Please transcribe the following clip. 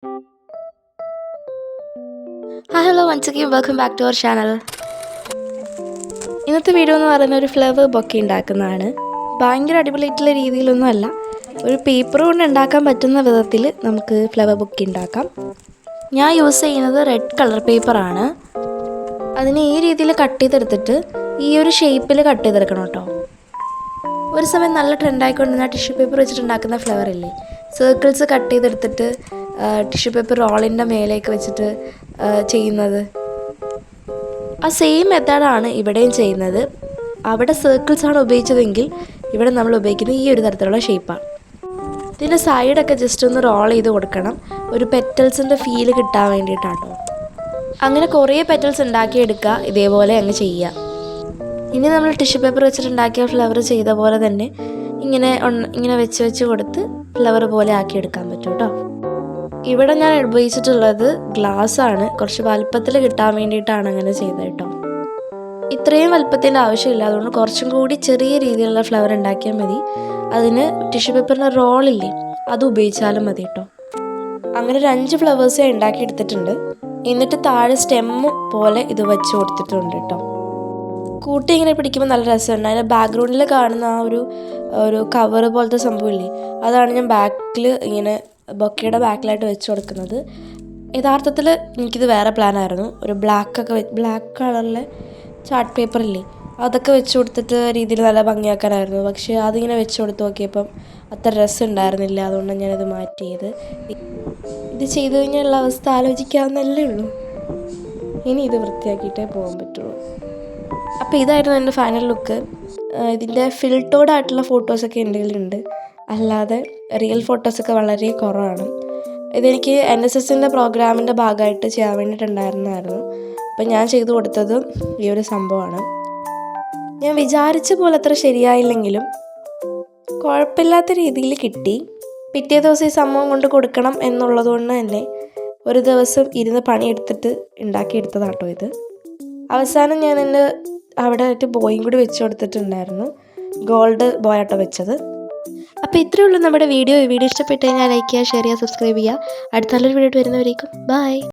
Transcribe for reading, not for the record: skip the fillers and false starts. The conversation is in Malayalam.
Hi, hello, once again, welcome back to our channel. ഇന്നത്തെ വീഡിയോ എന്ന് പറയുന്നത് ഒരു ഫ്ലവർ ബൊക്കെ ഉണ്ടാക്കുന്നതാണ്. ഭയങ്കര അടിപൊളിയായിട്ടുള്ള രീതിയിലൊന്നും അല്ല, ഒരു പേപ്പർ കൊണ്ട് ഉണ്ടാക്കാൻ പറ്റുന്ന വിധത്തിൽ നമുക്ക് ഫ്ലവർ ബൊക്കെ ഉണ്ടാക്കാം. ഞാൻ യൂസ് ചെയ്യുന്നത് റെഡ് കളർ പേപ്പറാണ്. അതിനെ ഈ രീതിയിൽ കട്ട് ചെയ്തെടുത്തിട്ട് ഈ ഒരു ഷേപ്പിൽ കട്ട് ചെയ്തെടുക്കണം കേട്ടോ. ഒരു സമയം നല്ല ട്രെൻഡായിക്കൊണ്ടിരുന്ന ടിഷ്യൂ പേപ്പർ വെച്ചിട്ടുണ്ടാക്കുന്ന ഫ്ലവർ ഇല്ലേ, സർക്കിൾസ് കട്ട് ചെയ്തെടുത്തിട്ട് ടിഷ്യൂ പേപ്പർ റോളിൻ്റെ മേലേക്ക് വെച്ചിട്ട് ചെയ്യുന്നത്. ആ സെയിം മെത്തേഡാണ് ഇവിടെയും ചെയ്യുന്നത്. അവിടെ സർക്കിൾസാണ് ഉപയോഗിച്ചതെങ്കിൽ ഇവിടെ നമ്മൾ ഉപയോഗിക്കുന്നത് ഈ ഒരു തരത്തിലുള്ള ഷേപ്പാണ്. ഇതിൻ്റെ സൈഡൊക്കെ ജസ്റ്റ് ഒന്ന് റോൾ ചെയ്ത് കൊടുക്കണം, ഒരു പെറ്റൽസിൻ്റെ ഫീല് കിട്ടാൻ വേണ്ടിയിട്ടാട്ടോ. അങ്ങനെ കുറേ പെറ്റൽസ് ഉണ്ടാക്കിയെടുക്കുക, ഇതേപോലെ അങ്ങ് ചെയ്യുക. ഇനി നമ്മൾ ടിഷ്യൂ പേപ്പർ വെച്ചിട്ടുണ്ടാക്കിയ ഫ്ലവർ ചെയ്ത പോലെ തന്നെ ഇങ്ങനെ വെച്ച് കൊടുത്ത് ഫ്ലവർ പോലെ ആക്കിയെടുക്കാൻ പറ്റും കേട്ടോ. ഇവിടെ ഞാൻ ഉപയോഗിച്ചിട്ടുള്ളത് ഗ്ലാസ്സാണ്, കുറച്ച് വലുപ്പത്തിൽ കിട്ടാൻ വേണ്ടിയിട്ടാണ് അങ്ങനെ ചെയ്തത് കേട്ടോ. ഇത്രയും വലുപ്പത്തിൻ്റെ ആവശ്യമില്ല, അതുകൊണ്ട് കുറച്ചും കൂടി ചെറിയ രീതിയിലുള്ള ഫ്ലവർ ഉണ്ടാക്കിയാൽ മതി. അതിന് ടിഷ്യൂ പേപ്പറിൻ്റെ റോളില്ലേ, അത് ഉപയോഗിച്ചാലും മതി കേട്ടോ. അങ്ങനെ ഒരു 5 ഫ്ലവേഴ്സേ ഉണ്ടാക്കിയെടുത്തിട്ടുണ്ട്. എന്നിട്ട് താഴെ സ്റ്റെമ്മ് പോലെ ഇത് വെച്ച് കൊടുത്തിട്ടുണ്ട് കേട്ടോ. കൂട്ടി ഇങ്ങനെ പിടിക്കുമ്പോൾ നല്ല രസമുണ്ട്. അതിൻ്റെ ബാക്ക്ഗ്രൗണ്ടിൽ കാണുന്ന ആ ഒരു കവർ പോലത്തെ സംഭവമില്ലേ, അതാണ് ഞാൻ ബാക്കിൽ ഇങ്ങനെ ബൊക്കയുടെ ബാക്കിലായിട്ട് വെച്ച് കൊടുക്കുന്നത്. യഥാർത്ഥത്തിൽ എനിക്കിത് വേറെ പ്ലാനായിരുന്നു. ഒരു ബ്ലാക്ക് കളറിലെ ചാർട്ട് പേപ്പറില്ലേ, അതൊക്കെ വെച്ച് കൊടുത്തിട്ട് രീതിയിൽ നല്ല ഭംഗിയാക്കാനായിരുന്നു. പക്ഷേ അതിങ്ങനെ വെച്ച് കൊടുത്ത് നോക്കിയപ്പം അത്ര രസം ഉണ്ടായിരുന്നില്ല, അതുകൊണ്ടാണ് ഞാനത് മാറ്റിയത്. ഇത് ചെയ്തു കഴിഞ്ഞുള്ള അവസ്ഥ ആലോചിക്കാവുന്നല്ലേ ഉള്ളൂ. ഇനി ഇത് വൃത്തിയാക്കിയിട്ടേ പോകാൻ പറ്റുള്ളൂ. അപ്പോൾ ഇതായിരുന്നു എൻ്റെ ഫൈനൽ ലുക്ക്. ഇതിൻ്റെ ഫിൽറ്റേർഡ് ആയിട്ടുള്ള ഫോട്ടോസൊക്കെ എൻ്റെ കയ്യിലുണ്ട്, അല്ലാതെ റിയൽ ഫോട്ടോസൊക്കെ വളരെ കുറവാണ്. ഇതെനിക്ക് NSSൻ്റെ പ്രോഗ്രാമിൻ്റെ ഭാഗമായിട്ട് ചെയ്യാൻ വേണ്ടിയിട്ടുണ്ടായിരുന്നതായിരുന്നു. അപ്പം ഞാൻ ചെയ്തു കൊടുത്തത് ഈ ഒരു സംഭവമാണ്. ഞാൻ വിചാരിച്ച പോലെ അത്ര ശരിയായില്ലെങ്കിലും കുഴപ്പമില്ലാത്ത രീതിയിൽ കിട്ടി. പിറ്റേ ദിവസം ഈ സംഭവം കൊണ്ട് കൊടുക്കണം എന്നുള്ളത് കൊണ്ട് തന്നെ ഒരു ദിവസം ഇരുന്ന് പണിയെടുത്തിട്ട് ഉണ്ടാക്കിയെടുത്തതാട്ടോ ഇത്. അവസാനം ഞാൻ എൻ്റെ അവിടെ ആയിട്ട് ബോയും കൂടി വെച്ച് കൊടുത്തിട്ടുണ്ടായിരുന്നു. ഗോൾഡ് ബോയാട്ടോ വെച്ചത്. അപ്പോൾ ഇത്രയേ ഉള്ളൂ നമ്മുടെ വീഡിയോ. ഈ വീഡിയോ ഇഷ്ടപ്പെട്ട് കഴിഞ്ഞാൽ ലൈക്ക് ചെയ്യുക, ഷെയർ ചെയ്യുക, സബ്സ്ക്രൈബ് ചെയ്യുക. അടുത്ത നല്ലൊരു വീഡിയോ വരുന്നവരേക്കും ബൈ.